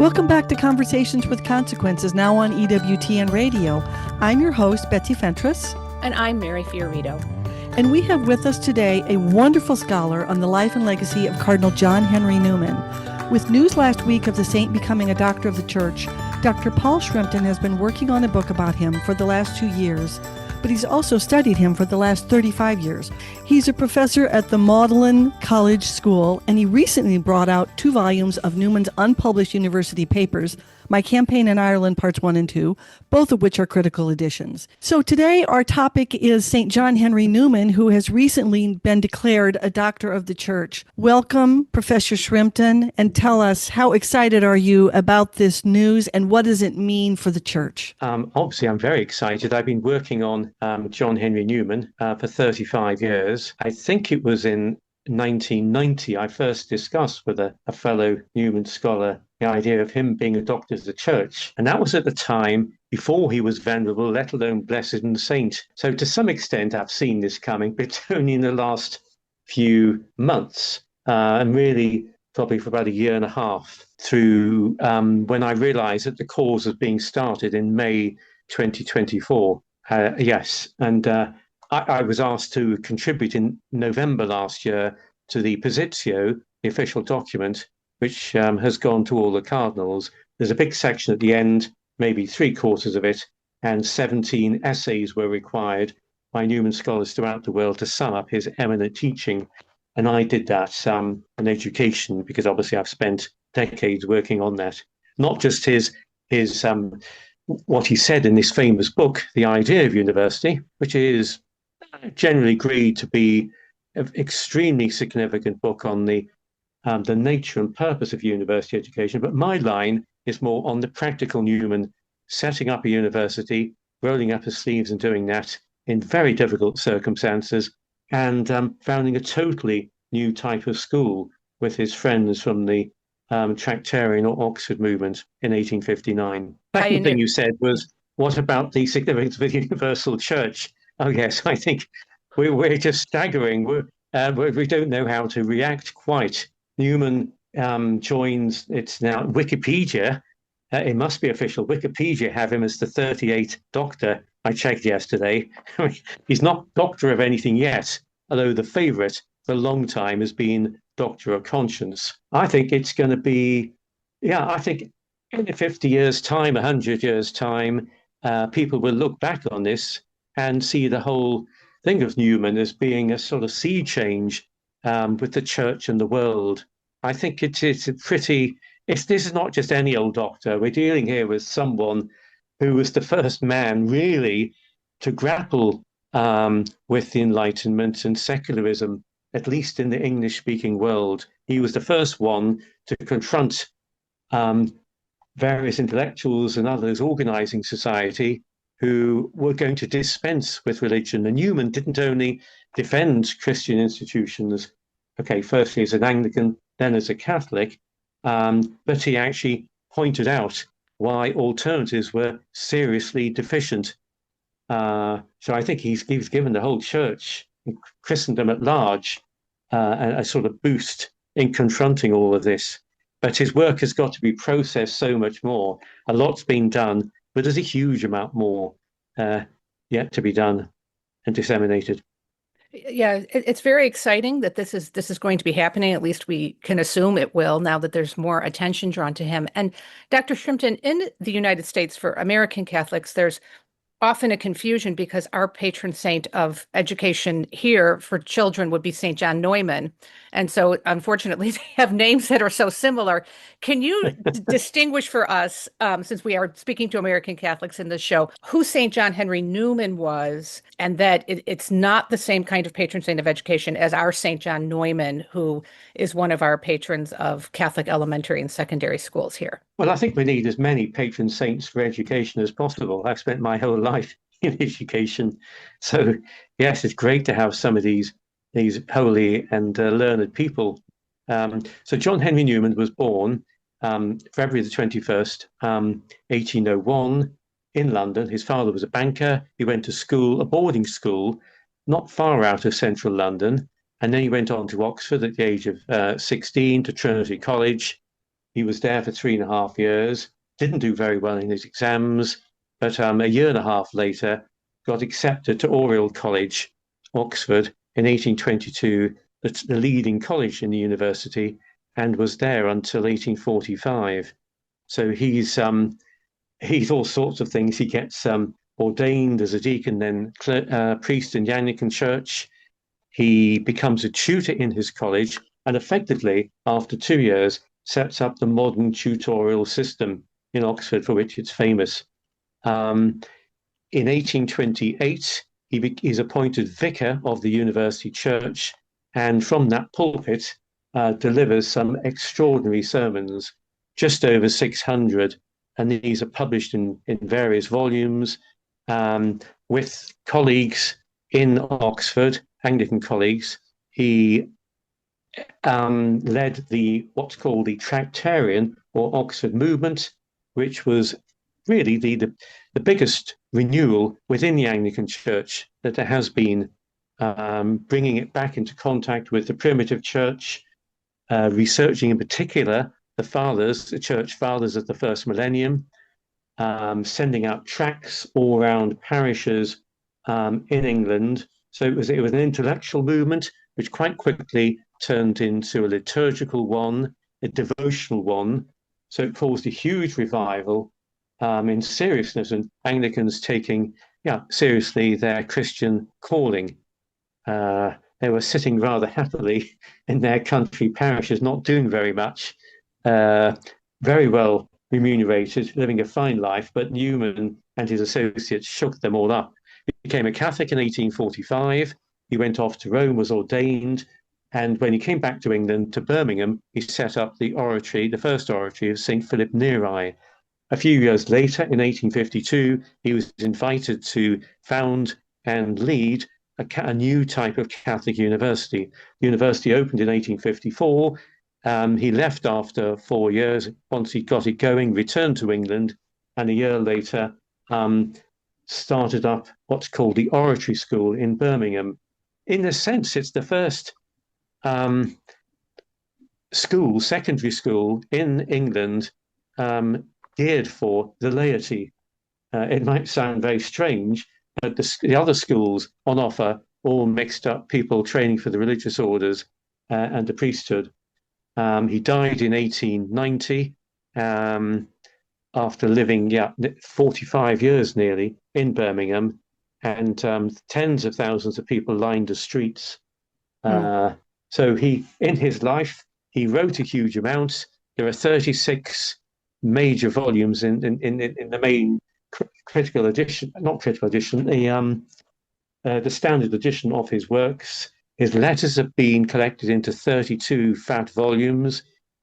Welcome back to Conversations with Consequences, now on EWTN Radio. I'm your host, Betsy Fentress. And I'm Mary Fiorito. And we have with us today a wonderful scholar on the life and legacy of Cardinal John Henry Newman. With news last week of the saint becoming a doctor of the church, Dr. Paul Shrimpton has been working on a book about him for the last 2 years, but he's also studied him for the last 35 years. He's a professor at the Magdalen College School, and he recently brought out 2 volumes of Newman's unpublished university papers, My Campaign in Ireland, Parts 1 and 2, both of which are critical editions. So today our topic is St. John Henry Newman, who has recently been declared a doctor of the church. Welcome, Professor Shrimpton, and tell us, how excited are you about this news and what does it mean for the church? Obviously, I'm very excited. I've been working on John Henry Newman for 35 years. I think it was in 1990 I first discussed with a fellow Newman scholar the idea of him being a doctor of the church. And that was at the time before he was venerable, let alone blessed and saint. So to some extent, I've seen this coming, but only in the last few months, and really probably for about a year and a half, through when I realized that the cause was being started in May 2024. I was asked to contribute in November last year to the Positio, the official document, which has gone to all the cardinals. There's a big section at the end, maybe 3/4 of it, and 17 essays were required by Newman scholars throughout the world to sum up his eminent teaching. And I did that in education, because obviously I've spent decades working on that. Not just his what he said in this famous book, The Idea of University, which is generally agreed to be an extremely significant book on the nature and purpose of university education. But my line is more on the practical Newman setting up a university, rolling up his sleeves and doing that in very difficult circumstances, and founding a totally new type of school with his friends from the Tractarian or Oxford movement in 1859. Second thing you said was, what about the significance of the universal church? Oh, yes, I think we're just staggering. We don't know how to react quite. Newman joins, it's now Wikipedia. It must be official. Wikipedia have him as the 38th doctor. I checked yesterday. He's not doctor of anything yet, although the favorite for a long time has been doctor of conscience. I think it's going to be, I think in 50 years' time, 100 years' time, people will look back on this and see the whole thing of Newman as being a sort of sea change with the church and the world. I think it's this is not just any old doctor. We're dealing here with someone who was the first man really to grapple with the Enlightenment and secularism, at least in the English-speaking world. He was the first one to confront various intellectuals and others organizing society who were going to dispense with religion. And Newman didn't only defend Christian institutions, firstly as an Anglican, then as a Catholic, but he actually pointed out why alternatives were seriously deficient. So I think he's given the whole church, Christendom at large, a sort of boost in confronting all of this. But his work has got to be processed so much more. A lot's been done, but there's a huge amount more yet to be done and disseminated. Yeah, it's very exciting that this is going to be happening. At least we can assume it will, now that there's more attention drawn to him. And Dr. Shrimpton, in the United States, for American Catholics, there's often a confusion because our patron saint of education here for children would be St. John Newman. And so, unfortunately, they have names that are so similar. Can you distinguish for us, since we are speaking to American Catholics in this show, who St. John Henry Newman was, and that it's not the same kind of patron saint of education as our St. John Newman, who is one of our patrons of Catholic elementary and secondary schools here? Well, I think we need as many patron saints for education as possible. I've spent my whole life in education. So, yes, it's great to have some of these holy and learned people. So John Henry Newman was born February the 21st, 1801 in London. His father was a banker. He went to school, a boarding school, not far out of central London. And then he went on to Oxford at the age of 16, to Trinity College. He was there for 3.5 years, didn't do very well in his exams, but a year and a half later got accepted to Oriel College, Oxford, in 1822, the leading college in the university, and was there until 1845. So he's all sorts of things. He gets ordained as a deacon, then priest in the Anglican Church. He becomes a tutor in his college, and effectively, after 2 years, sets up the modern tutorial system in Oxford, for which it's famous. In 1828, he's appointed vicar of the university church, and from that pulpit delivers some extraordinary sermons, just over 600, and these are published in various volumes with colleagues in Oxford, Anglican colleagues. He led what's called the Tractarian or Oxford movement, which was really the biggest renewal within the Anglican Church that there has been, bringing it back into contact with the primitive church, researching in particular the church fathers of the first millennium, sending out tracts all around parishes in England. So it was an intellectual movement, which quite quickly turned into a liturgical one, a devotional one. So it caused a huge revival in seriousness, and Anglicans taking seriously their Christian calling. They were sitting rather happily in their country parishes, not doing very much, very well remunerated, living a fine life, but Newman and his associates shook them all up. He became a Catholic in 1845. He went off to Rome, was ordained, and when he came back to England, to Birmingham, he set up the first oratory of St. Philip Neri. A few years later, in 1852, he was invited to found and lead a new type of Catholic university. The university opened in 1854. He left after 4 years. Once he got it going, returned to England, and a year later started up what's called the Oratory School in Birmingham. In a sense, it's the first secondary school in England geared for the laity. It might sound very strange, but the other schools on offer all mixed up people training for the religious orders and the priesthood. He died in 1890 after living 45 years nearly in Birmingham, and tens of thousands of people lined the streets. So in his life, he wrote a huge amount. There are 36 major volumes in the main critical edition, not critical edition, the standard edition of his works. His letters have been collected into 32 fat volumes.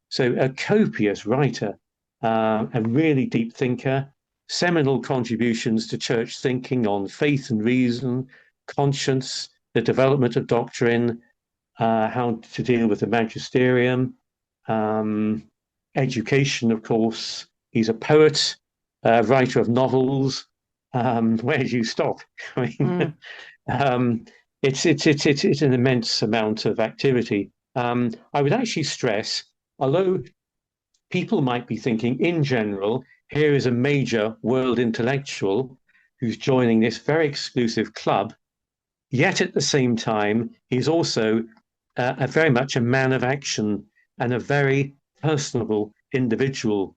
So a copious writer, a really deep thinker, seminal contributions to church thinking on faith and reason, conscience, the development of doctrine, how to deal with the magisterium, education, of course. He's a poet, writer of novels. Where do you stop? I mean, it's an immense amount of activity. I would actually stress, although people might be thinking in general, here is a major world intellectual who's joining this very exclusive club, yet at the same time, he's also very much a man of action and a very personable individual.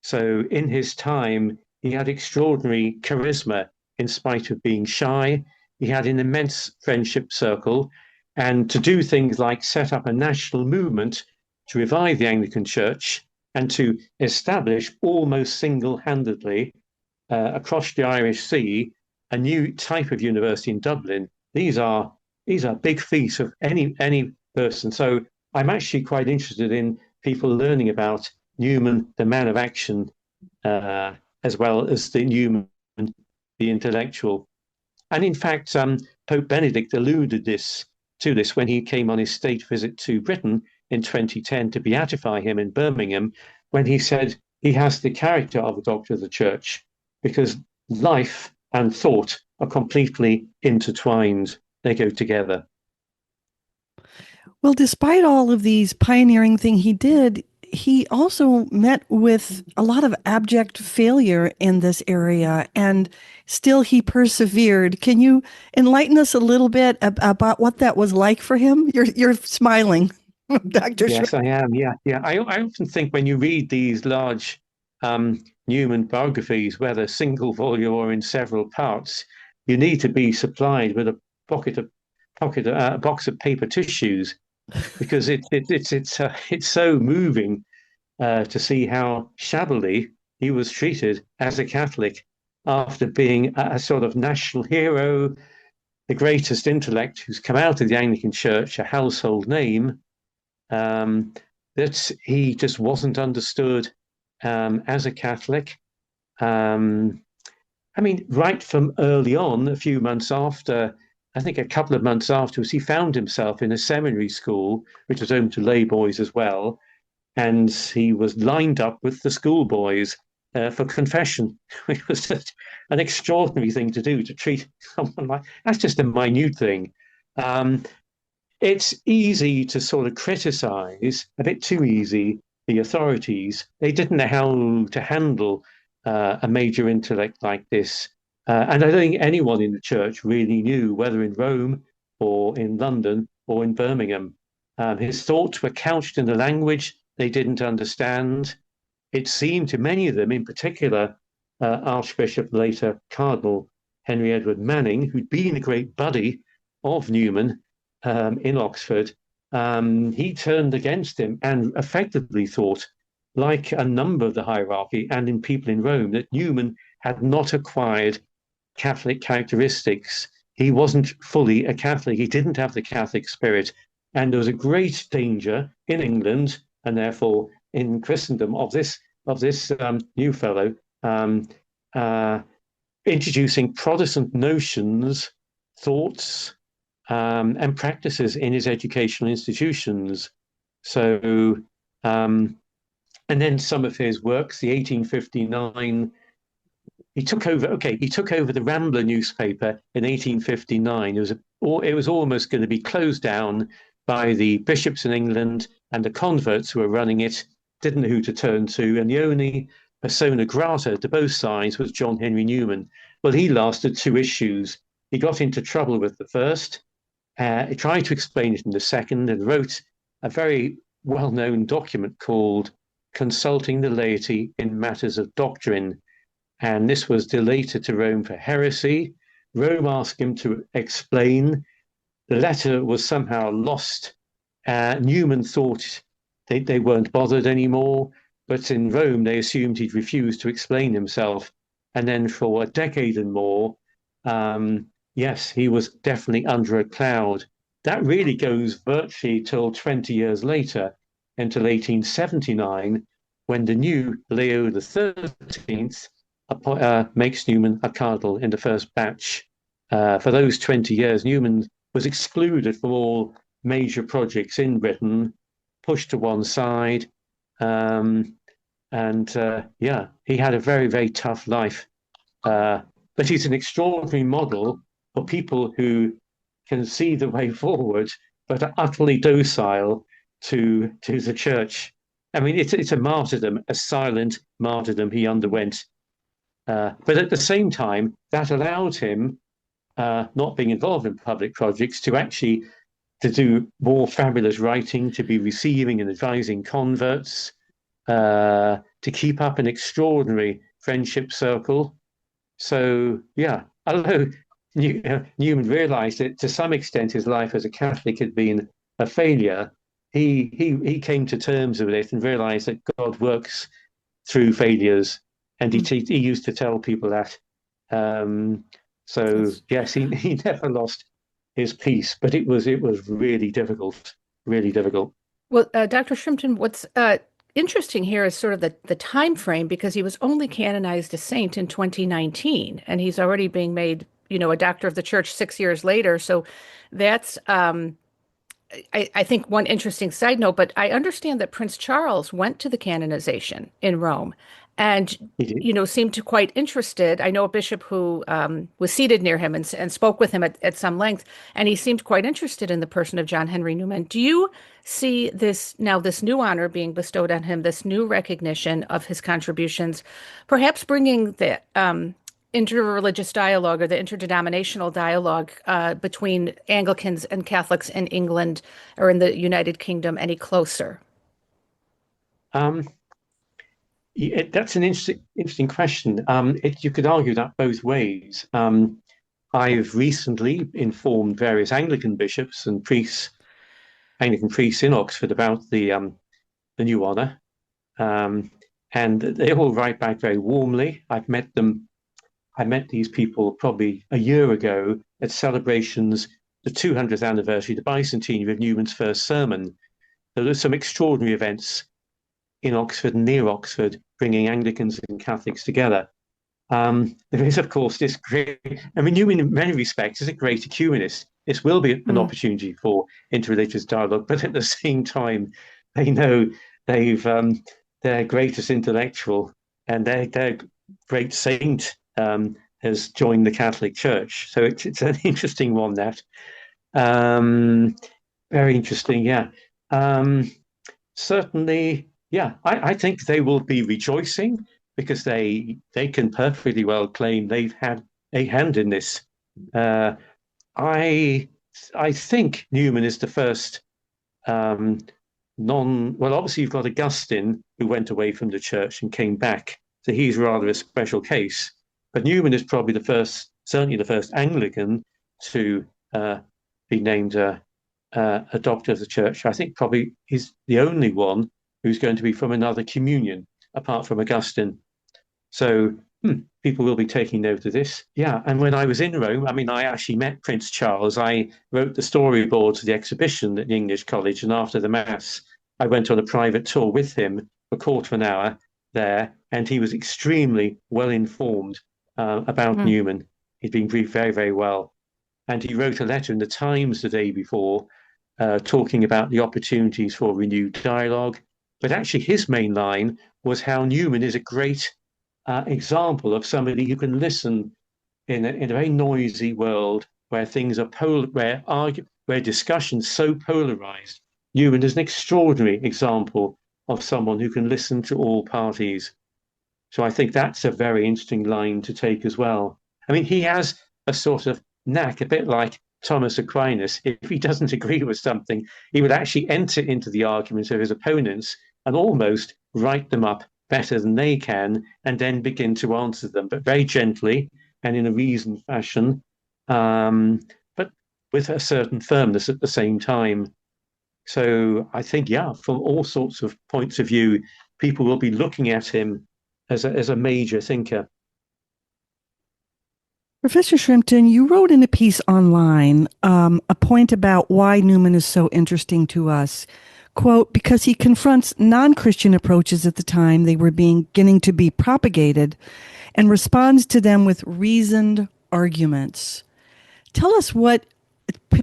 So in his time, he had extraordinary charisma in spite of being shy. He had an immense friendship circle, and to do things like set up a national movement to revive the Anglican Church and to establish almost single-handedly across the Irish Sea a new type of university in Dublin. These are big feats of any person. So I'm actually quite interested in people learning about Newman, the man of action, as well as the Newman, the intellectual. And in fact, Pope Benedict alluded to this when he came on his state visit to Britain in 2010 to beatify him in Birmingham, when he said he has the character of a doctor of the church because life and thought are completely intertwined. They go together. Well, despite all of these pioneering things he did, he also met with a lot of abject failure in this area, and still he persevered. Can you enlighten us a little bit about what that was like for him? You're smiling, Dr. Yes, I am. Yeah, yeah. I often think when you read these large Newman biographies, whether single volume or in several parts, you need to be supplied with a pocket of a box of paper tissues because it's so moving to see how shabbily he was treated as a Catholic after being a sort of national hero, the greatest intellect who's come out of the Anglican Church, a household name, um, that he just wasn't understood as a Catholic. Um, I mean, right from early on, a few months after, I think a couple of months afterwards, he found himself in a seminary school, which was home to lay boys as well, and he was lined up with the schoolboys for confession, which was just an extraordinary thing to do, to treat someone like that's just a minute thing. Um, it's easy to sort of criticize, a bit too easy, the authorities. They didn't know how to handle a major intellect like this. And I don't think anyone in the church really knew, whether in Rome or in London or in Birmingham. His thoughts were couched in a language they didn't understand. It seemed to many of them, in particular, Archbishop, later Cardinal Henry Edward Manning, who'd been a great buddy of Newman in Oxford, he turned against him and effectively thought, like a number of the hierarchy and in people in Rome, that Newman had not acquired Catholic characteristics. He wasn't fully a Catholic. He didn't have the Catholic spirit. And there was a great danger in England and therefore in Christendom of this new fellow introducing Protestant notions, thoughts, and practices in his educational institutions. So, and then some of his works, the 1859, he took over. Okay, he took over the Rambler newspaper in 1859. It was almost going to be closed down by the bishops in England, and the converts who were running it didn't know who to turn to, and the only persona grata to both sides was John Henry Newman. Well, he lasted 2 issues. He got into trouble with the first. He tried to explain it in the second, and wrote a very well-known document called Consulting the Laity in Matters of Doctrine. And this was delated to Rome for heresy. Rome asked him to explain. The letter was somehow lost. Newman thought they weren't bothered anymore, but in Rome they assumed he'd refused to explain himself. And then for a decade and more, yes, he was definitely under a cloud. That really goes virtually till 20 years later, until 1879, when the new Leo XIII makes Newman a cardinal in the first batch. For those 20 years, Newman was excluded from all major projects in Britain, pushed to one side. Yeah, he had a very, very tough life. But he's an extraordinary model for people who can see the way forward, but are utterly docile to the church. I mean, it's a martyrdom, a silent martyrdom he underwent. But at the same time, that allowed him, not being involved in public projects, to do more fabulous writing, to be receiving and advising converts, to keep up an extraordinary friendship circle. So, yeah, although Newman realized that to some extent his life as a Catholic had been a failure, he came to terms with it and realized that God works through failures. And he used to tell people that. So, yes, he never lost his peace, but it was really difficult, really difficult. Well, Dr. Shrimpton, what's interesting here is sort of the time frame, because he was only canonized a saint in 2019, and he's already being made, a doctor of the church 6 years later. So that's, I think, one interesting side note. But I understand that Prince Charles went to the canonization in Rome, and He did. seemed to quite interested. I know a bishop who was seated near him and spoke with him at some length, and he seemed quite interested in the person of John Henry Newman. Do you see this new honor being bestowed on him, this new recognition of his contributions, perhaps bringing the interreligious dialogue or the interdenominational dialogue between Anglicans and Catholics in England or in the United Kingdom any closer? Um, that's an interesting question. You could argue that both ways. I've recently informed various Anglican bishops and Anglican priests in Oxford about the new honour, and they all write back very warmly. I met these people probably a year ago at celebrations, the 200th anniversary, the bicentenary of Newman's first sermon. There were some extraordinary events in Oxford and near Oxford, bringing Anglicans and Catholics together. There is, of course, this great, I mean, Newman, in many respects, is a great ecumenist. This will be an opportunity for interreligious dialogue, but at the same time, they know their greatest intellectual and their great saint has joined the Catholic Church. So it's an interesting one, that. Very interesting, yeah. Certainly, yeah, I think they will be rejoicing because they can perfectly well claim they've had a hand in this. I think Newman is the first well, obviously you've got Augustine who went away from the church and came back, so he's rather a special case. But Newman is probably certainly the first Anglican to be named a doctor of the church. I think probably he's the only one who's going to be from another communion apart from Augustine. So people will be taking note of this. Yeah, and when I was in Rome, I mean, I actually met Prince Charles. I wrote the storyboards for the exhibition at the English College, and after the Mass, I went on a private tour with him for a quarter of an hour there, and he was extremely well informed about Newman. He'd been briefed very, very well. And he wrote a letter in the Times the day before talking about the opportunities for renewed dialogue. But actually, his main line was how Newman is a great example of somebody who can listen in a very noisy world where things are where discussion's so polarized. Newman is an extraordinary example of someone who can listen to all parties. So I think that's a very interesting line to take as well. I mean, he has a sort of knack, a bit like Thomas Aquinas. If he doesn't agree with something, he would actually enter into the arguments of his opponents and almost write them up better than they can, and then begin to answer them, but very gently and in a reasoned fashion, but with a certain firmness at the same time. So I think, yeah, from all sorts of points of view, people will be looking at him as a major thinker. Professor Shrimpton, you wrote in a piece online a point about why Newman is so interesting to us. Quote, because he confronts non-Christian approaches at the time they were beginning to be propagated and responds to them with reasoned arguments. Tell us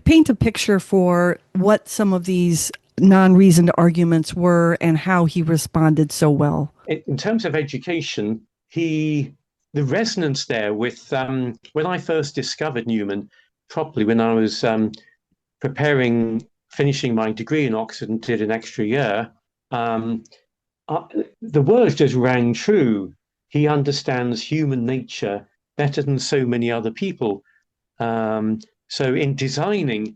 paint a picture for what some of these non-reasoned arguments were and how he responded so well. In terms of education, the resonance there with, when I first discovered Newman properly, when I was finishing my degree in Oxford and did an extra year, the words just rang true. He understands human nature better than so many other people. So in designing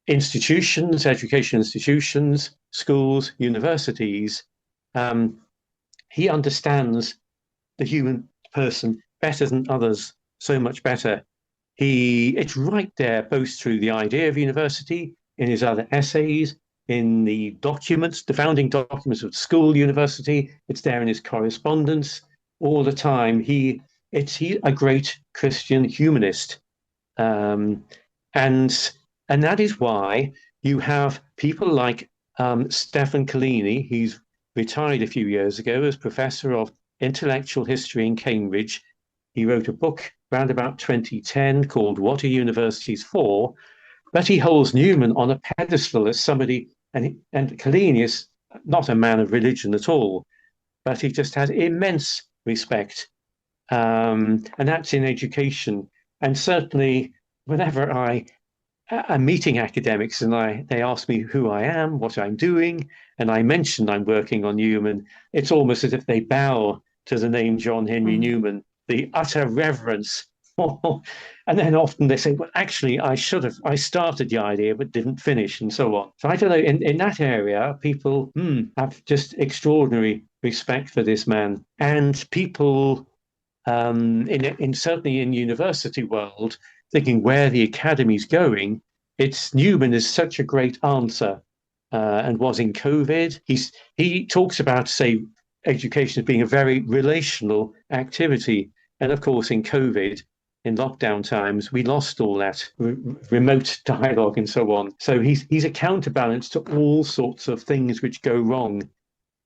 institutions, education institutions, schools, universities, he understands the human person better than others, so much better. It's right there, both through the idea of university, in his other essays, in the documents, the founding documents of school, university. It's there in his correspondence all the time. He's a great Christian humanist, and that is why you have people like Stephan Collini. He's retired a few years ago as professor of intellectual history in Cambridge. He wrote a book around about 2010 called What Are Universities For? But he holds Newman on a pedestal as somebody, and Collini is not a man of religion at all, but he just has immense respect. And that's in education. And certainly, whenever I'm meeting academics and they ask me who I am, what I'm doing, and I mention I'm working on Newman, it's almost as if they bow to the name John Henry Newman, the utter reverence. And then often they say, well, actually, I started the idea but didn't finish, and so on. So I don't know, in that area, people have just extraordinary respect for this man. And people in certainly in university world, thinking where the academy's going, it's Newman is such a great answer, and was in COVID. He talks about, say, education as being a very relational activity, and of course in COVID, in lockdown times, we lost all that remote dialogue and so on. So he's a counterbalance to all sorts of things which go wrong.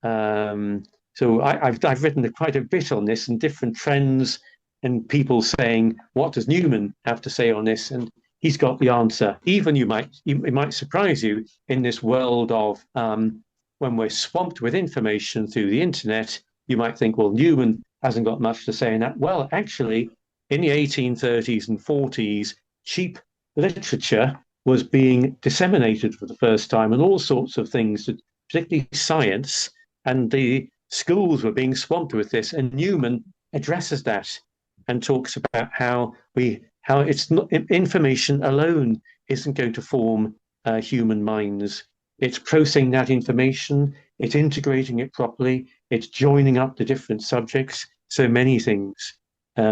So I've written quite a bit on this and different trends and people saying, what does Newman have to say on this? And he's got the answer. Even it might surprise you in this world of when we're swamped with information through the internet, you might think, well, Newman hasn't got much to say in that. Well, actually, in the 1830s and 40s, cheap literature was being disseminated for the first time, and all sorts of things, particularly science, and the schools were being swamped with this. And Newman addresses that and talks about how it's not, information alone isn't going to form human minds. It's processing that information, it's integrating it properly, it's joining up the different subjects, so many things.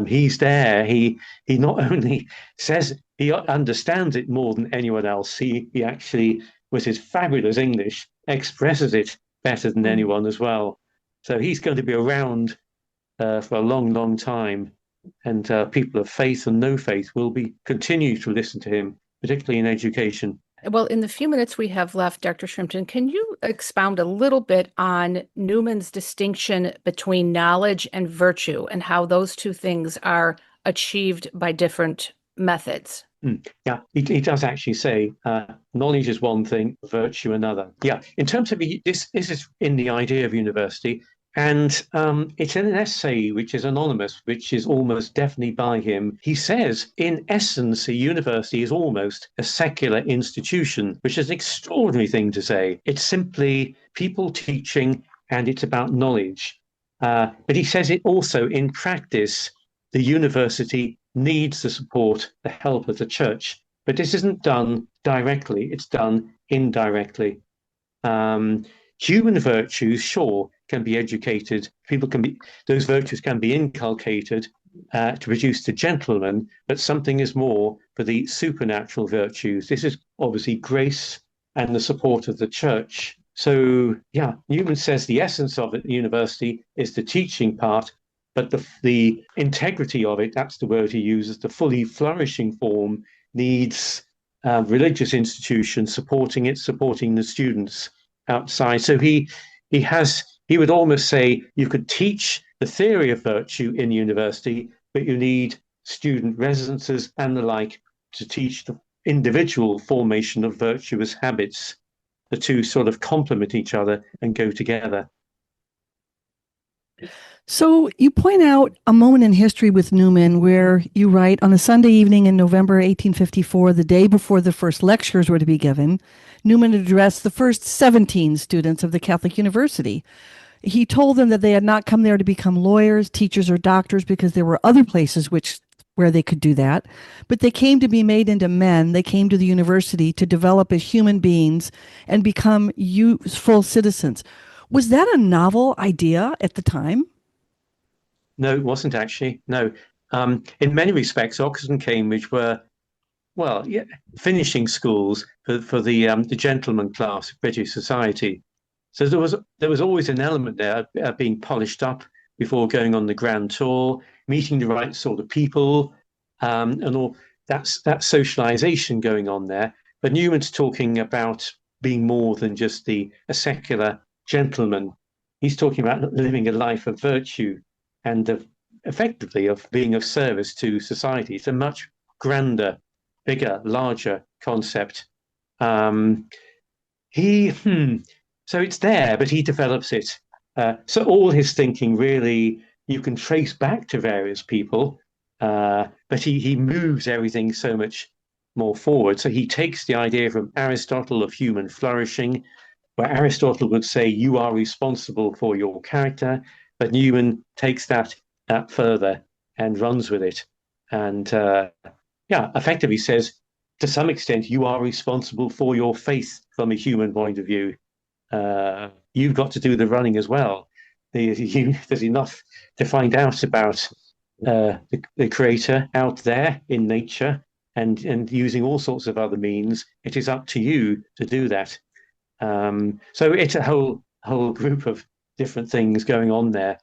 He's there. He not only says he understands it more than anyone else, he actually, with his fabulous English, expresses it better than anyone as well. So he's going to be around for a long, long time. And people of faith and no faith will continue to listen to him, particularly in education. Well, in the few minutes we have left, Dr. Shrimpton, can you expound a little bit on Newman's distinction between knowledge and virtue and how those two things are achieved by different methods? Yeah, he does actually say knowledge is one thing, virtue another. Yeah, in terms of this is in the idea of university, and it's in an essay which is anonymous, which is almost definitely by him. He says, in essence, a university is almost a secular institution, which is an extraordinary thing to say. It's simply people teaching, and it's about knowledge. But he says it also in practice, the university needs the support, the help of the church. But this isn't done directly, it's done indirectly. Human virtues, sure, can be educated. Those virtues can be inculcated to produce the gentleman, but something is more for the supernatural virtues. This is obviously grace and the support of the church. So, yeah, Newman says the essence of it, the university, is the teaching part, but the integrity of it, that's the word he uses, the fully flourishing form, needs religious institutions supporting it, supporting the students outside. So he would almost say you could teach the theory of virtue in university, but you need student residences and the like to teach the individual formation of virtuous habits. The two sort of complement each other and go together. So you point out a moment in history with Newman where you write, on a Sunday evening in November 1854, the day before the first lectures were to be given, Newman addressed the first 17 students of the Catholic University. He told them that they had not come there to become lawyers, teachers, or doctors because there were other places where they could do that, but they came to be made into men. They came to the university to develop as human beings and become useful citizens. Was that a novel idea at the time? No, it wasn't actually. No. In many respects, Oxford and Cambridge were, well, yeah, finishing schools for the gentleman class of British society. So there was always an element there being polished up before going on the grand tour, meeting the right sort of people, and all that socialization going on there. But Newman's talking about being more than just a secular gentleman. He's talking about living a life of virtue and effectively of being of service to society. It's a much grander, bigger, larger concept. So it's there, but he develops it. So all his thinking really you can trace back to various people, but he moves everything so much more forward. So he takes the idea from Aristotle of human flourishing, where Aristotle would say you are responsible for your character, but Newman takes that further and runs with it, and yeah, effectively says to some extent you are responsible for your faith from a human point of view. You've got to do the running as well. There's enough to find out about the creator out there in nature, and using all sorts of other means. It is up to you to do that. So it's a whole group of different things going on there,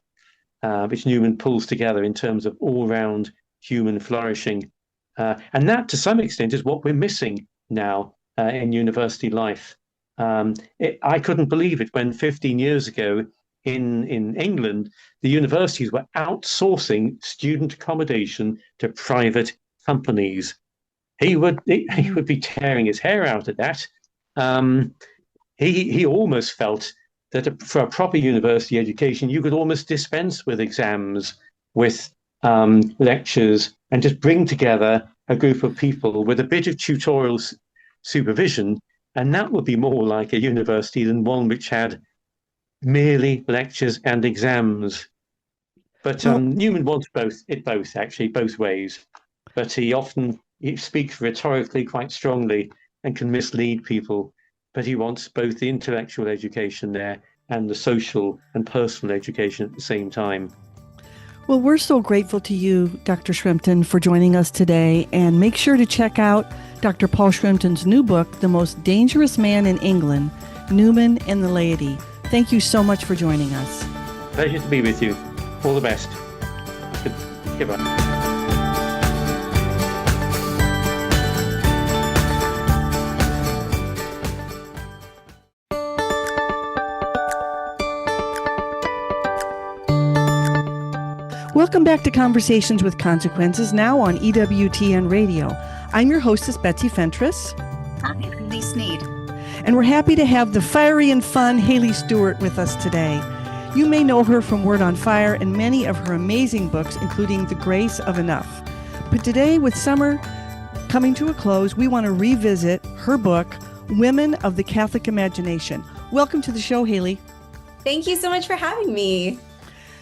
which Newman pulls together in terms of all-round human flourishing. And that, to some extent, is what we're missing now in university life. I couldn't believe it when 15 years ago in England, the universities were outsourcing student accommodation to private companies. He would be tearing his hair out at that. He almost felt that for a proper university education, you could almost dispense with exams, with lectures, and just bring together a group of people with a bit of tutorial supervision, and that would be more like a university than one which had merely lectures and exams. But Newman wants both actually, both ways. But he speaks rhetorically quite strongly and can mislead people. But he wants both the intellectual education there and the social and personal education at the same time. Well, we're so grateful to you, Dr. Shrimpton, for joining us today. And make sure to check out Dr. Paul Shrimpton's new book, The Most Dangerous Man in England, Newman and the Laity. Thank you so much for joining us. Pleasure to be with you. All the best. Goodbye. Welcome back to Conversations with Consequences, now on EWTN Radio. I'm your hostess, Betsy Fentress. Hi, I'm Lee Sneed. And we're happy to have the fiery and fun Haley Stewart with us today. You may know her from Word on Fire and many of her amazing books, including The Grace of Enough. But today, with summer coming to a close, we want to revisit her book, Women of the Catholic Imagination. Welcome to the show, Haley. Thank you so much for having me.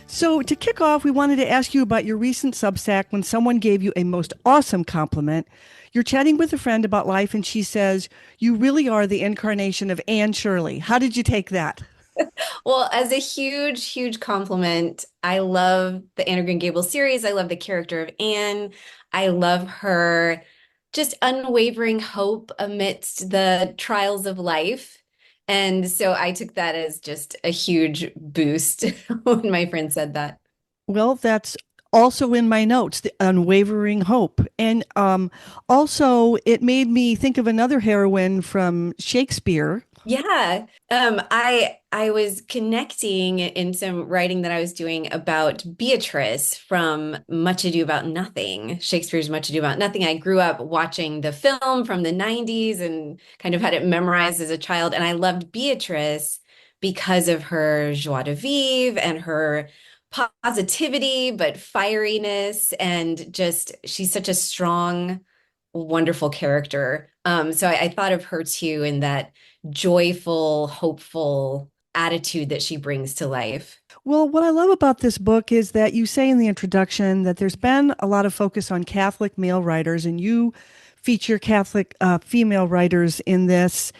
So to kick off, we wanted to ask you about your recent Substack when someone gave you a most awesome compliment. You're chatting with a friend about life and she says, you really are the incarnation of Anne Shirley. How did you take that? Well, as a huge, huge compliment, I love the Anne of Green Gables series. I love the character of Anne. I love her just unwavering hope amidst the trials of life. And so I took that as just a huge boost when my friend said that. Well, that's also in my notes, the unwavering hope. And also it made me think of another heroine from Shakespeare. Yeah. I was connecting in some writing that I was doing about Beatrice from Much Ado About Nothing, Shakespeare's Much Ado About Nothing. I grew up watching the film from the 90s and kind of had it memorized as a child. And I loved Beatrice because of her joie de vivre and her positivity, but fieriness, and just she's such a strong, wonderful character. So I thought of her too in that joyful, hopeful attitude that she brings to life. Well, what I love about this book is that you say in the introduction that there's been a lot of focus on Catholic male writers, and you feature Catholic female writers in this.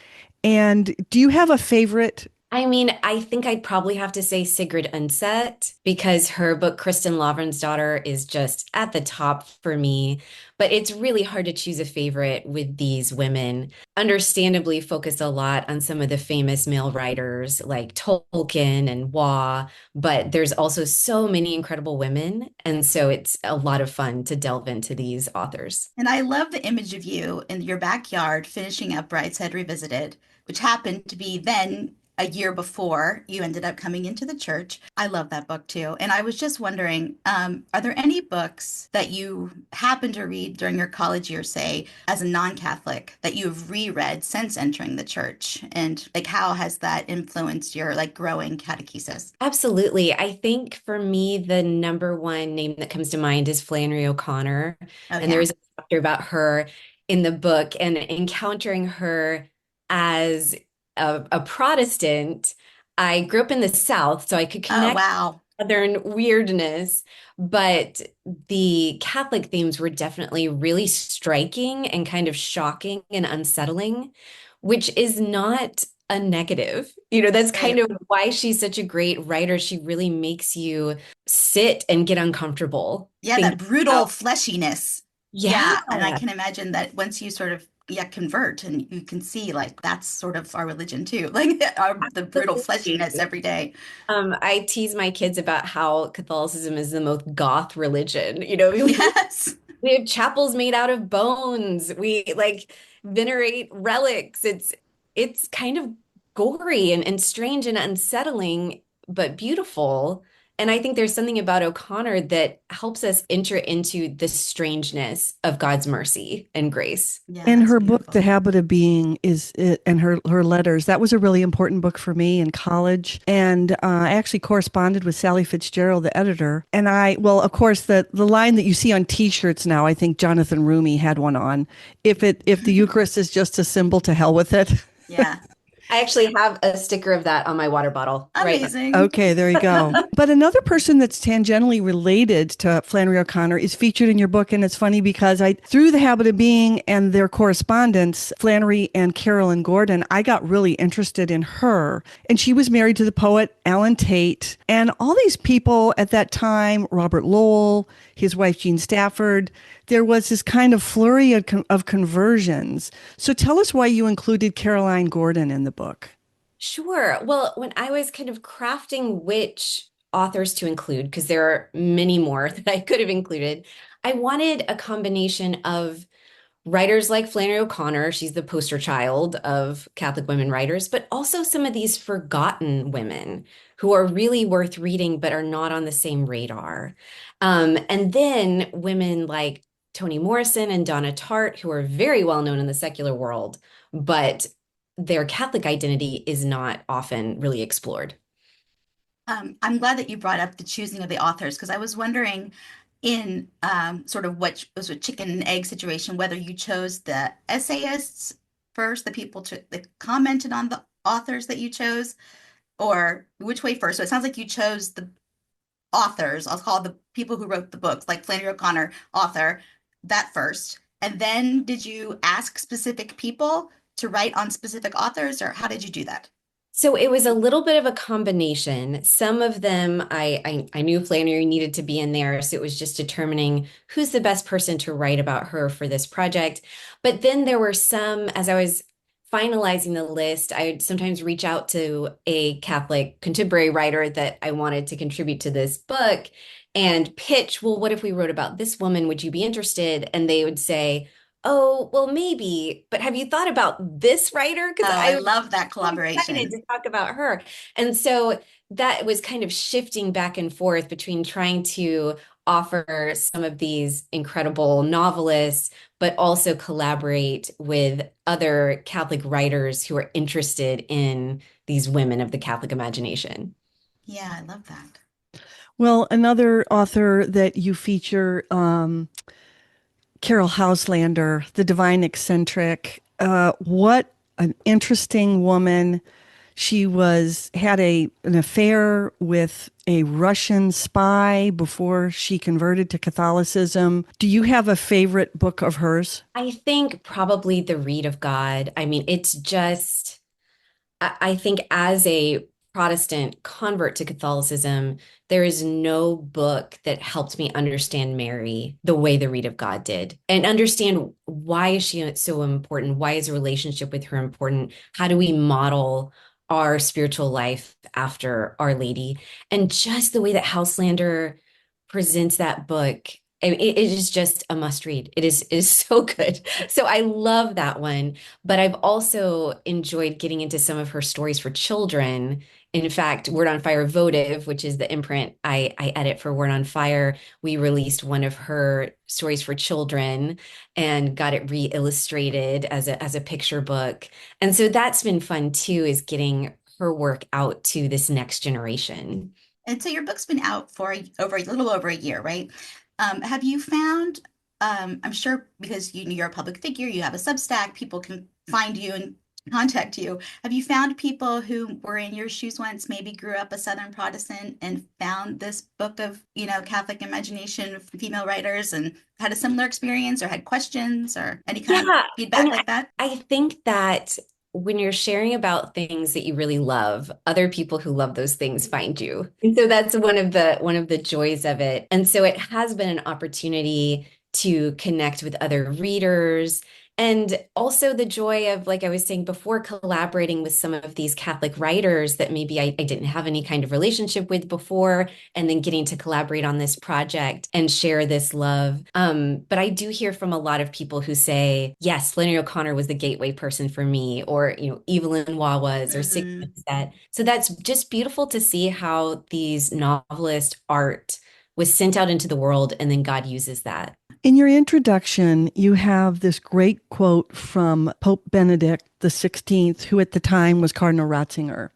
And do you have a favorite? I mean, I think I'd probably have to say Sigrid Undset because her book, Kristen Lavins' Daughter, is just at the top for me. But it's really hard to choose a favorite with these women. Understandably focus a lot on some of the famous male writers like Tolkien and Waugh, but there's also so many incredible women. And so it's a lot of fun to delve into these authors. And I love the image of you in your backyard finishing up Brideshead Revisited, which happened to be then a year before you ended up coming into the church. I love that book too. And I was just wondering, are there any books that you happened to read during your college years, say, as a non-Catholic, that you've reread since entering the church? And like, how has that influenced your like growing catechesis? Absolutely. I think for me, the number one name that comes to mind is Flannery O'Connor. Oh And there yeah. is a chapter about her in the book, and encountering her as a Protestant. I grew up in the South, so I could Oh connect wow. Southern weirdness, but the Catholic themes were definitely really striking and kind of shocking and unsettling, which is not a negative. That's kind Right. of why she's such a great writer. She really makes you sit and get uncomfortable Yeah, that thinking brutal about, fleshiness. yeah, Yeah, and I can imagine that once you sort of convert and you can see like that's sort of our religion too, like the brutal fleshiness absolutely. every day. I tease my kids about how Catholicism is the most goth religion. Yes. We have chapels made out of bones. We like venerate relics. It's kind of gory and strange and unsettling, but beautiful. And I think there's something about O'Connor that helps us enter into the strangeness of God's mercy and grace. Yeah, In that's her book, The beautiful. Habit of Being, is it, and her letters, that was a really important book for me in college. And I actually corresponded with Sally Fitzgerald, the editor. And well, of course, the line that you see on T-shirts now, I think Jonathan Rumi had one on. If the Eucharist is just a symbol, to hell with it. Yeah. I actually have a sticker of that on my water bottle right Amazing. Okay, there you go. But another person that's tangentially related to Flannery O'Connor is featured in your book. And it's funny because through The Habit of Being and their correspondence, Flannery and Carolyn Gordon, I got really interested in her. And she was married to the poet Alan Tate. And all these people at that time, Robert Lowell, his wife Jean Stafford, there was this kind of flurry of conversions. So tell us why you included Caroline Gordon in the book. Sure. Well, when I was kind of crafting which authors to include, because there are many more that I could have included, I wanted a combination of writers like Flannery O'Connor. She's the poster child of Catholic women writers, but also some of these forgotten women who are really worth reading but are not on the same radar. And then women like Toni Morrison and Donna Tartt, who are very well known in the secular world, but their Catholic identity is not often really explored. I'm glad that you brought up the choosing of the authors because I was wondering in sort of what was a chicken and egg situation, whether you chose the essayists first, the people that commented on the authors that you chose, or which way first. So it sounds like you chose the authors. I'll call the people who wrote the books, like Flannery O'Connor, author, that first. And then did you ask specific people to write on specific authors, or how did you do that? So it was a little bit of a combination. Some of them I knew Flannery needed to be in there, so it was just determining who's the best person to write about her for this project. But then there were some, as I was finalizing the list, I would sometimes reach out to a Catholic contemporary writer that I wanted to contribute to this book and pitch, well, what if we wrote about this woman? Would you be interested? And they would say, oh, well, maybe, but have you thought about this writer? Oh, Because I I love that so excited collaboration. to talk about her. And so that was kind of shifting back and forth between trying to offer some of these incredible novelists, but also collaborate with other Catholic writers who are interested in these women of the Catholic imagination. Yeah, I love that. Well, another author that you feature, Carol Houselander, the divine eccentric. What an interesting woman. She had an affair with a Russian spy before she converted to Catholicism. Do you have a favorite book of hers? I think probably The Reed of God. I mean, it's just, I think as a Protestant convert to Catholicism, there is no book that helped me understand Mary the way the Read of God did and understand why is she so important? Why is a relationship with her important? How do we model our spiritual life after Our Lady? And just the way that Houselander presents that book it is just a must read. It is so good. So I love that one. But I've also enjoyed getting into some of her stories for children. In fact, Word on Fire Votive, which is the imprint I edit for Word on Fire, we released one of her stories for children and got it re-illustrated as a picture book. And so that's been fun too, is getting her work out to this next generation. And so your book's been out for over a little over a year, right? Have you found, I'm sure because you're a public figure, you have a Substack, people can find you and contact you. Have you found people who were in your shoes once, maybe grew up a Southern Protestant and found this book of, Catholic imagination from female writers and had a similar experience or had questions or any kind of Yeah, feedback like I, that? I think that when you're sharing about things that you really love, other people who love those things find you. And so that's one of the joys of it. And so it has been an opportunity to connect with other readers. And also the joy of, like I was saying before, collaborating with some of these Catholic writers that maybe I didn't have any kind of relationship with before, and then getting to collaborate on this project and share this love. But I do hear from a lot of people who say, yes, Flannery O'Connor was the gateway person for me, or, Evelyn Waugh was, or Sigrid Hmm. that. So that's just beautiful to see how these novelist art was sent out into the world, and then God uses that. In your introduction, you have this great quote from Pope Benedict the 16th, who at the time was Cardinal Ratzinger.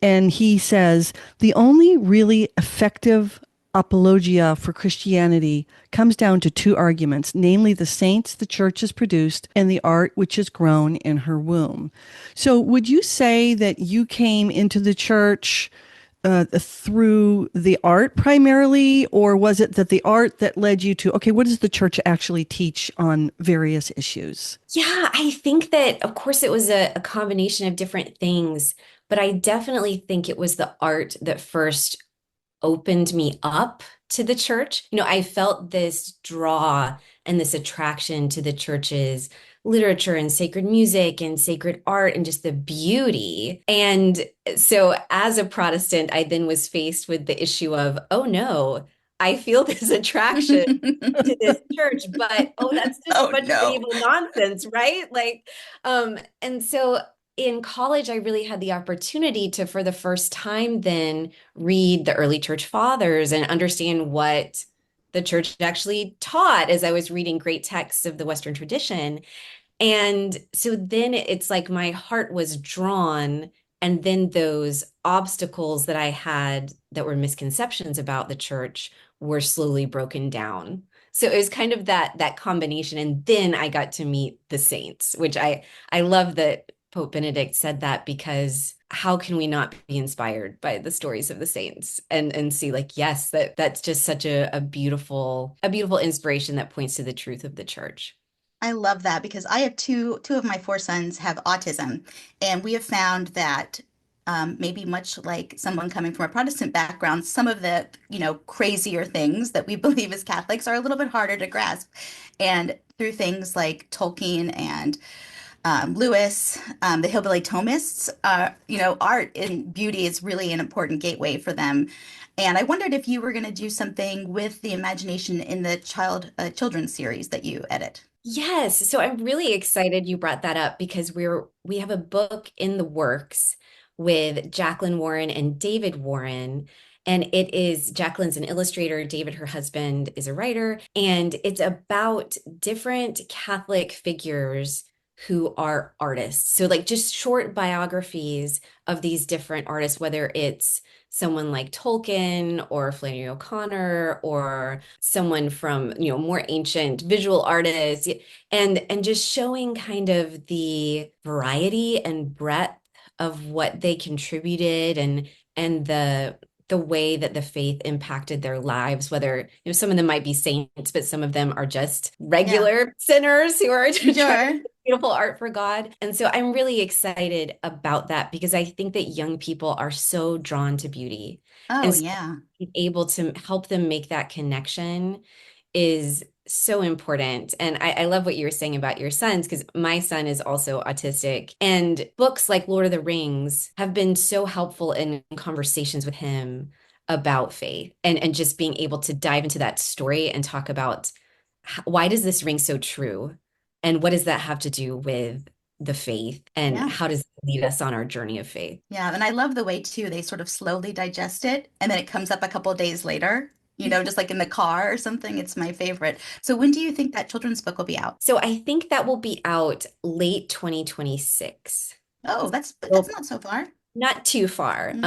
And he says, the only really effective apologia for Christianity comes down to two arguments, namely the saints the church has produced and the art which has grown in her womb. So would you say that you came into the church through the art primarily, or was it that the art that led you to, okay, what does the church actually teach on various issues? Yeah, I think that, of course, it was a combination of different things, but I definitely think it was the art that first opened me up to the church. I felt this draw and this attraction to the church's literature and sacred music and sacred art and just the beauty. And so as a Protestant, I then was faced with the issue of, oh no, I feel this attraction to this church, but oh, that's just a Oh bunch of no. medieval nonsense, right? And so in college, I really had the opportunity to, for the first time, then read the early church fathers and understand what the church actually taught as I was reading great texts of the Western tradition. And so then it's like my heart was drawn, and then those obstacles that I had that were misconceptions about the church were slowly broken down. So it was kind of that combination. And then I got to meet the saints, which I love that Pope Benedict said that, because how can we not be inspired by the stories of the saints and see, like, yes, that's just such a beautiful inspiration that points to the truth of the church. I love that because I have two of my four sons have autism, and we have found that maybe much like someone coming from a Protestant background, some of the crazier things that we believe as Catholics are a little bit harder to grasp, and through things like Tolkien and Lewis, the Hillbilly Thomists, art and beauty is really an important gateway for them. And I wondered if you were going to do something with the imagination in the children's series that you edit. Yes, so I'm really excited you brought that up, because we have a book in the works with Jacqueline Warren and David Warren. And it is, Jacqueline's an illustrator, David, her husband, is a writer, and it's about different Catholic figures who are artists. So like just short biographies of these different artists, whether it's someone like Tolkien or Flannery O'Connor or someone from, more ancient visual artists, and just showing kind of the variety and breadth of what they contributed, and the way that the faith impacted their lives, whether, some of them might be saints, but some of them are just Yeah, regular sinners who are trying to sure. do beautiful art for God. And so I'm really excited about that, because I think that young people are so drawn to beauty. Oh, And so yeah. being able to help them make that connection is so important. And I love what you were saying about your sons, because my son is also autistic. And books like Lord of the Rings have been so helpful in conversations with him about faith and just being able to dive into that story and talk about why does this ring so true? And what does that have to do with the faith? And Yeah. how does it lead us on our journey of faith? Yeah, and I love the way too they sort of slowly digest it and then it comes up a couple of days later, just like in the car or something. It's my favorite. So when do you think that children's book will be out? So I think that will be out late 2026. Oh, that's Well, not so far. not too far, Hmm.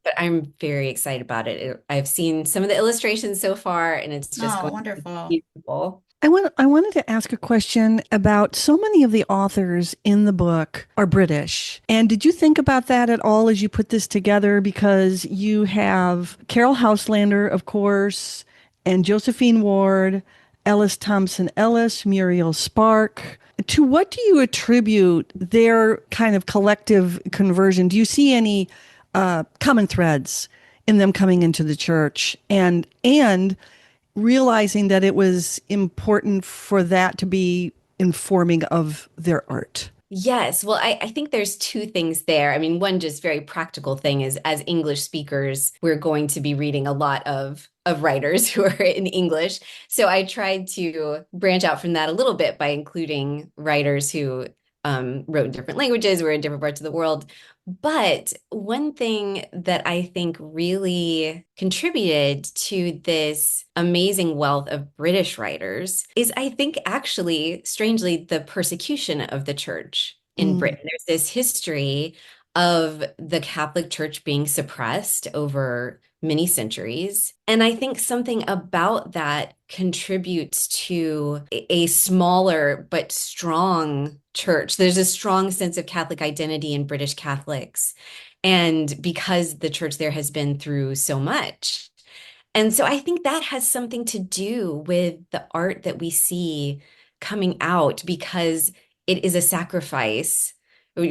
but I'm very excited about it. I've seen some of the illustrations so far, and it's just Oh, going to wonderful. be beautiful. I wanted to ask a question about so many of the authors in the book are British. And did you think about that at all as you put this together? Because you have Carol Houselander, of course, and Josephine Ward, Ellis Thompson Ellis, Muriel Spark. To what do you attribute their kind of collective conversion? Do you see any common threads in them coming into the church and realizing that it was important for that to be informing of their art? Yes, well, I think there's two things there. I mean, one just very practical thing is as English speakers, we're going to be reading a lot of writers who are in English. So I tried to branch out from that a little bit by including writers who wrote in different languages, were in different parts of the world. But one thing that I think really contributed to this amazing wealth of British writers is, I think, actually, strangely, the persecution of the church in Mm. Britain. There's this history of the Catholic Church being suppressed over many centuries. And I think something about that contributes to a smaller but strong church. There's a strong sense of Catholic identity in British Catholics. And because the church there has been through so much. And so I think that has something to do with the art that we see coming out because it is a sacrifice.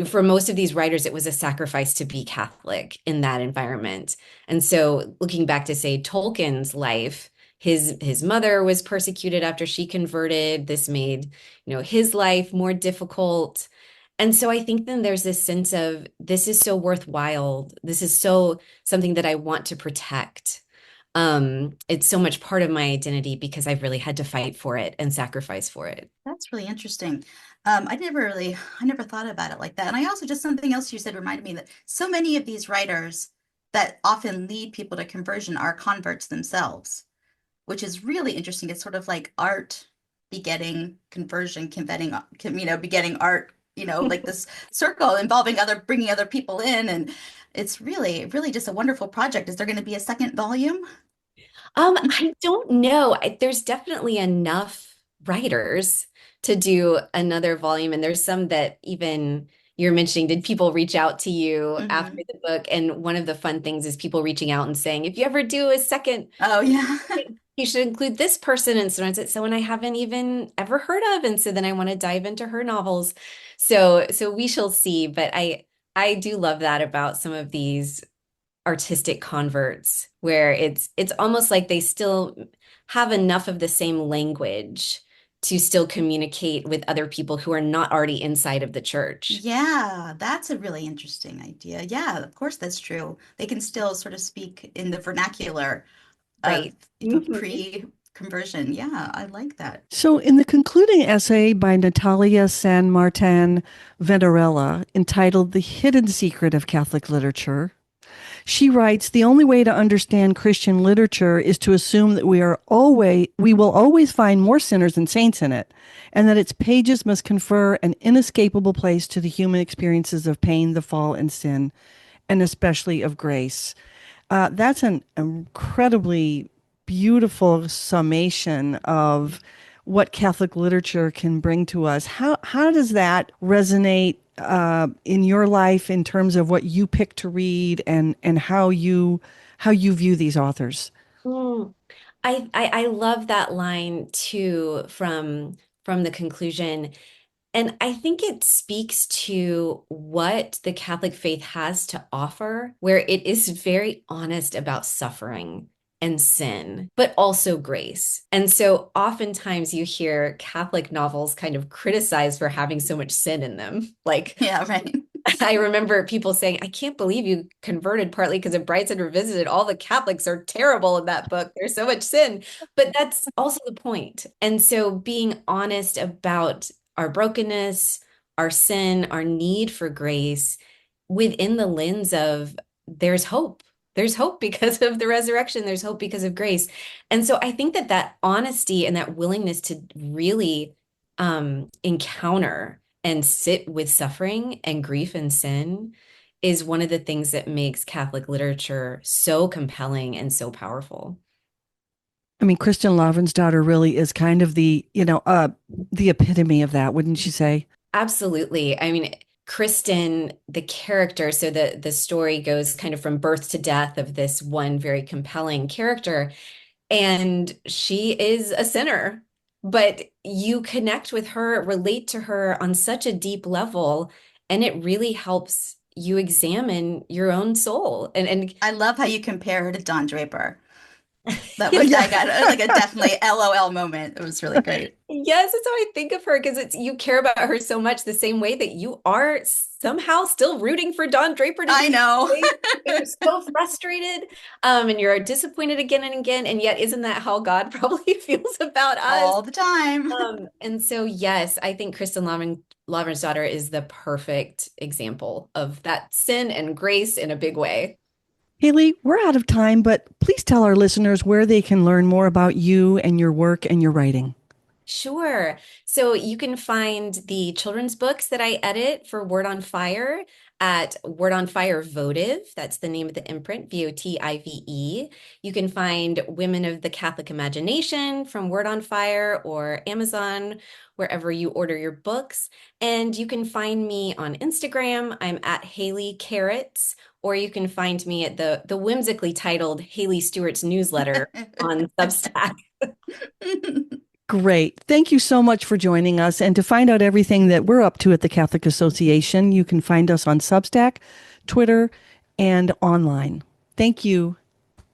For most of these writers, it was a sacrifice to be Catholic in that environment. And so looking back to, say, Tolkien's life, his mother was persecuted after she converted. This made, his life more difficult. And so I think then there's this sense of this is so worthwhile. This is so something that I want to protect. It's so much part of my identity because I've really had to fight for it and sacrifice for it. That's really interesting. I never thought about it like that. And I also just something else you said reminded me that so many of these writers that often lead people to conversion are converts themselves, which is really interesting. It's sort of like art begetting conversion, begetting art, like this circle involving bringing other people in. And it's really, really just a wonderful project. Is there going to be a second volume? I don't know. There's definitely enough writers to do another volume, and there's some that even you're mentioning, did people reach out to you after Hmm. the book? And one of the fun things is people reaching out and saying, if you ever do a second, Oh, yeah. you should include this person. And sometimes it's someone I haven't even ever heard of. And so then I want to dive into her novels. So we shall see. But I do love that about some of these artistic converts where it's almost like they still have enough of the same language to still communicate with other people who are not already inside of the church. Yeah, that's a really interesting idea. Yeah, of course that's true. They can still sort of speak in the vernacular of Right. Mhm. pre-conversion. Yeah, I like that. So, in the concluding essay by Natalia San Martin Venderella, entitled The Hidden Secret of Catholic Literature, she writes, the only way to understand Christian literature is to assume that we will always find more sinners than saints in it, and that its pages must confer an inescapable place to the human experiences of pain, the fall, and sin, and especially of grace. That's an incredibly beautiful summation of what Catholic literature can bring to us. How does that resonate in your life in terms of what you pick to read and how you view these authors? Mm. I love that line too from the conclusion. And I think it speaks to what the Catholic faith has to offer, where it is very honest about suffering and sin, but also grace. And so oftentimes you hear Catholic novels kind of criticized for having so much sin in them. Like, Yeah, right. I remember people saying, I can't believe you converted partly because of Brideshead Revisited. All the Catholics are terrible in that book. There's so much sin. But that's also the point. And so being honest about our brokenness, our sin, our need for grace within the lens of there's hope. There's hope because of the resurrection. There's hope because of grace. And so I think that that honesty and that willingness to really encounter and sit with suffering and grief and sin is one of the things that makes Catholic literature so compelling and so powerful. I mean, Kristen Lavins' daughter really is kind of the epitome of that, wouldn't you say? Absolutely. I mean, Kristen, the character, so the story goes kind of from birth to death of this one very compelling character, and she is a sinner, but you connect with her, relate to her on such a deep level, and it really helps you examine your own soul. And I love how you compare her to Don Draper. That was, Yeah. I got like a definitely LOL moment. It was really great. yes, that's how I think of her because it's you care about her so much the same way that you are somehow still rooting for Don Draper to I be know. saved. You're so frustrated, and you're disappointed again and again, and yet isn't that how God probably feels about us? All the time. And so yes, I think Lavins' daughter is the perfect example of that sin and grace in a big way. Haley, we're out of time, but please tell our listeners where they can learn more about you and your work and your writing. Sure. So you can find the children's books that I edit for Word on Fire at Word on Fire Votive. That's the name of the imprint, Votive. You can find Women of the Catholic Imagination from Word on Fire or Amazon, wherever you order your books. And you can find me on Instagram. I'm at Haley Carrots, or you can find me at the whimsically titled Haley Stewart's newsletter on Substack. Great. Thank you so much for joining us. And to find out everything that we're up to at the Catholic Association, you can find us on Substack, Twitter, and online. Thank you.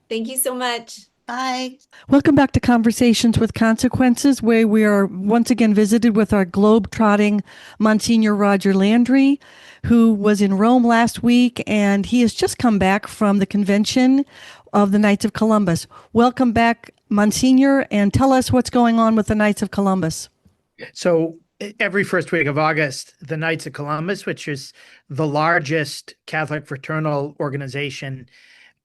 Thank you so much. Bye. Welcome back to Conversations with Consequences, where we are once again visited with our globe-trotting Monsignor Roger Landry, who was in Rome last week, and he has just come back from the convention of the Knights of Columbus. Welcome back, Monsignor, and tell us what's going on with the Knights of Columbus. So every first week of August, the Knights of Columbus, which is the largest Catholic fraternal organization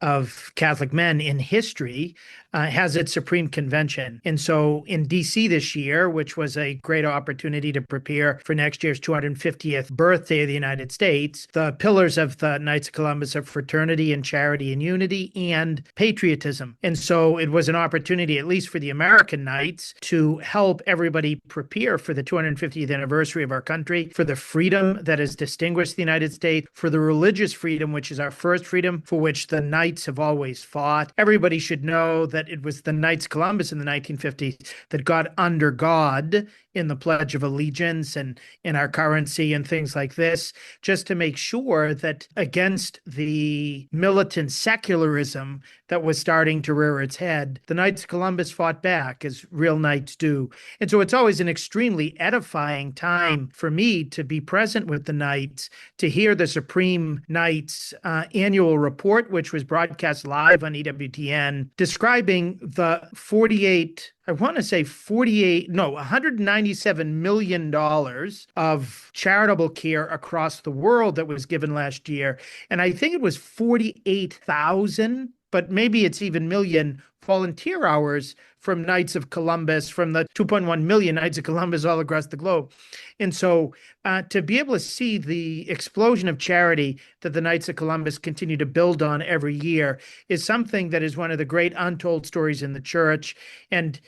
of Catholic men in history, has its Supreme Convention. And so in DC this year, which was a great opportunity to prepare for next year's 250th birthday of the United States, the pillars of the Knights of Columbus are fraternity and charity and unity and patriotism. And so it was an opportunity, at least for the American Knights, to help everybody prepare for the 250th anniversary of our country, for the freedom that has distinguished the United States, for the religious freedom, which is our first freedom, for which the Knights have always fought. Everybody should know that it was the Knights of Columbus in the 1950s that got under God in the Pledge of Allegiance and in our currency and things like this, just to make sure that against the militant secularism that was starting to rear its head, the Knights of Columbus fought back, as real knights do. And so it's always an extremely edifying time for me to be present with the Knights, to hear the Supreme Knights annual report, which was broadcast live on EWTN, describing the $197 million of charitable care across the world that was given last year. And I think it was 48,000, but maybe it's even million volunteer hours from Knights of Columbus, from the 2.1 million Knights of Columbus all across the globe. And so to be able to see the explosion of charity that the Knights of Columbus continue to build on every year is something that is one of the great untold stories in the church. And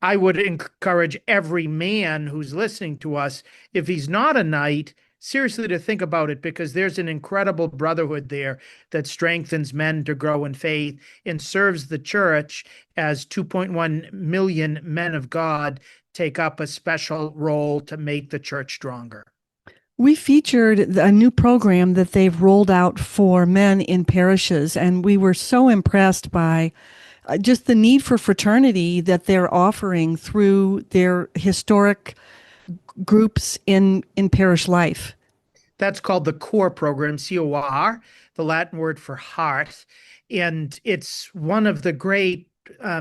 I would encourage every man who's listening to us, if he's not a knight, seriously to think about it, because there's an incredible brotherhood there that strengthens men to grow in faith and serves the church as 2.1 million men of God take up a special role to make the church stronger. We featured a new program that they've rolled out for men in parishes, and we were so impressed by just the need for fraternity that they're offering through their historic groups in parish life. That's called the CORE program, COR, the Latin word for heart. And it's one of the great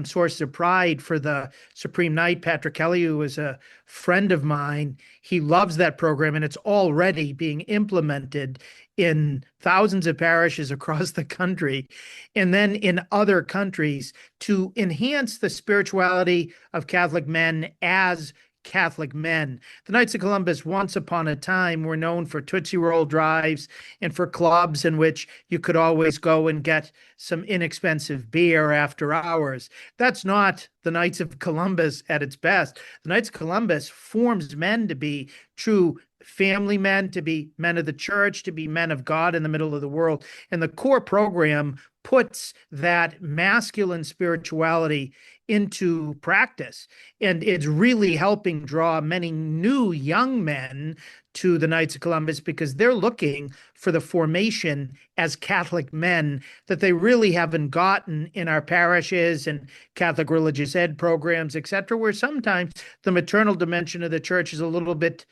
sources of pride for the Supreme Knight, Patrick Kelly, who is a friend of mine. He loves that program, and it's already being implemented in thousands of parishes across the country, and then in other countries, to enhance the spirituality of Catholic men as Catholic men. The Knights of Columbus, once upon a time, were known for Tootsie Roll drives and for clubs in which you could always go and get some inexpensive beer after hours. That's not the Knights of Columbus at its best. The Knights of Columbus forms men to be true family men, to be men of the church, to be men of God in the middle of the world. And the CORE program puts that masculine spirituality into practice. And it's really helping draw many new young men to the Knights of Columbus because they're looking for the formation as Catholic men that they really haven't gotten in our parishes and Catholic religious ed programs, etc., where sometimes the maternal dimension of the church is a little bit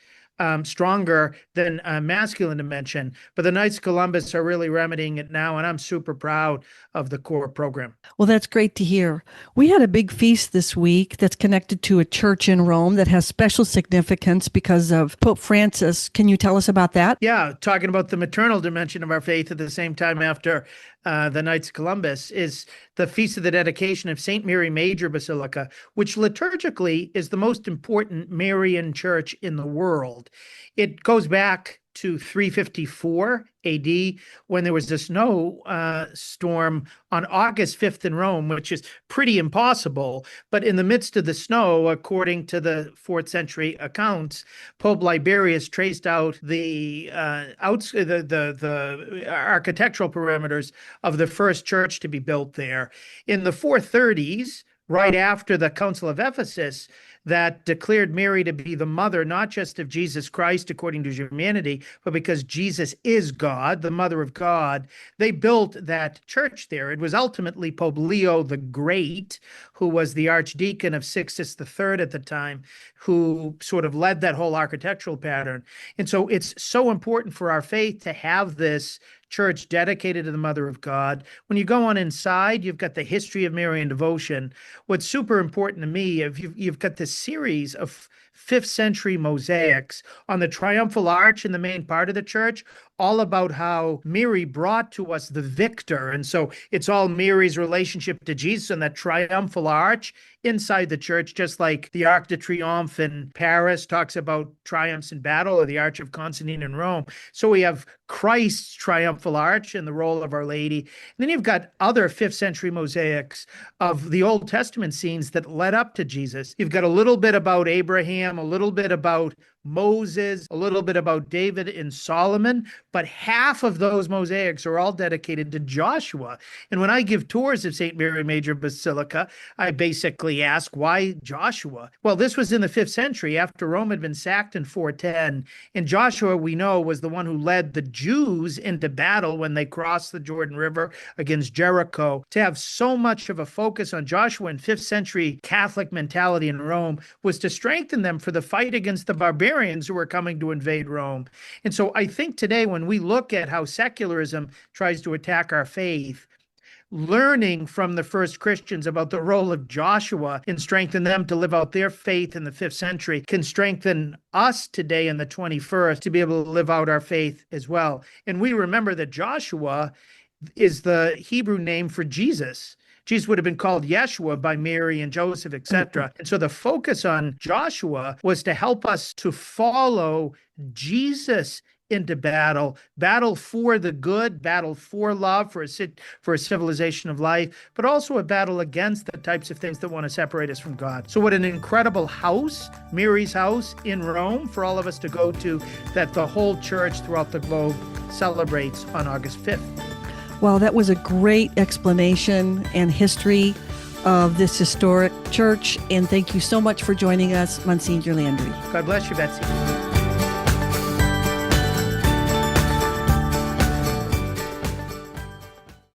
stronger than a masculine dimension. But the Knights of Columbus are really remedying it now, and I'm super proud of the CORE program. Well, that's great to hear. We had a big feast this week that's connected to a church in Rome that has special significance because of Pope Francis. Can you tell us about that? Yeah, talking about the maternal dimension of our faith at the same time after the Knights of Columbus is the Feast of the Dedication of St. Mary Major Basilica, which liturgically is the most important Marian church in the world. It goes back to 354 AD when there was a snow storm on August 5th in Rome, which is pretty impossible. But in the midst of the snow, according to the 4th century accounts, Pope Liberius traced out the architectural parameters of the first church to be built there. In the 430s, right after the Council of Ephesus, that declared Mary to be the mother, not just of Jesus Christ according to humanity, but because Jesus is God, the mother of God, they built that church there. It was ultimately Pope Leo the Great, who was the archdeacon of Sixtus III at the time, who sort of led that whole architectural pattern. And so it's so important for our faith to have this church dedicated to the Mother of God. When you go on inside, you've got the history of Marian devotion. What's super important to me, if you've got this series of 5th century mosaics on the triumphal arch in the main part of the church, all about how Mary brought to us the victor. And so it's all Mary's relationship to Jesus and that triumphal arch inside the church, just like the Arc de Triomphe in Paris talks about triumphs in battle, or the Arch of Constantine in Rome. So we have Christ's triumphal arch and the role of Our Lady. And then you've got other 5th century mosaics of the Old Testament scenes that led up to Jesus. You've got a little bit about Abraham, a little bit about Moses, a little bit about David and Solomon, but half of those mosaics are all dedicated to Joshua. And when I give tours of St. Mary Major Basilica, I basically ask, why Joshua? Well, this was in the 5th century after Rome had been sacked in 410. And Joshua, we know, was the one who led the Jews into battle when they crossed the Jordan River against Jericho. To have so much of a focus on Joshua in 5th century Catholic mentality in Rome was to strengthen them for the fight against the barbarians who were coming to invade Rome. And so I think today, when we look at how secularism tries to attack our faith, learning from the first Christians about the role of Joshua and strengthen them to live out their faith in the 5th century can strengthen us today in the 21st to be able to live out our faith as well. And we remember that Joshua is the Hebrew name for Jesus. Jesus would have been called Yeshua by Mary and Joseph, etc. And so the focus on Joshua was to help us to follow Jesus into battle for the good, battle for love, for a civilization of life, but also a battle against the types of things that want to separate us from God. So what an incredible house, Mary's house in Rome, for all of us to go to, that the whole church throughout the globe celebrates on August 5th. Well, that was a great explanation and history of this historic church. And thank you so much for joining us, Monsignor Landry. God bless you, Betsy.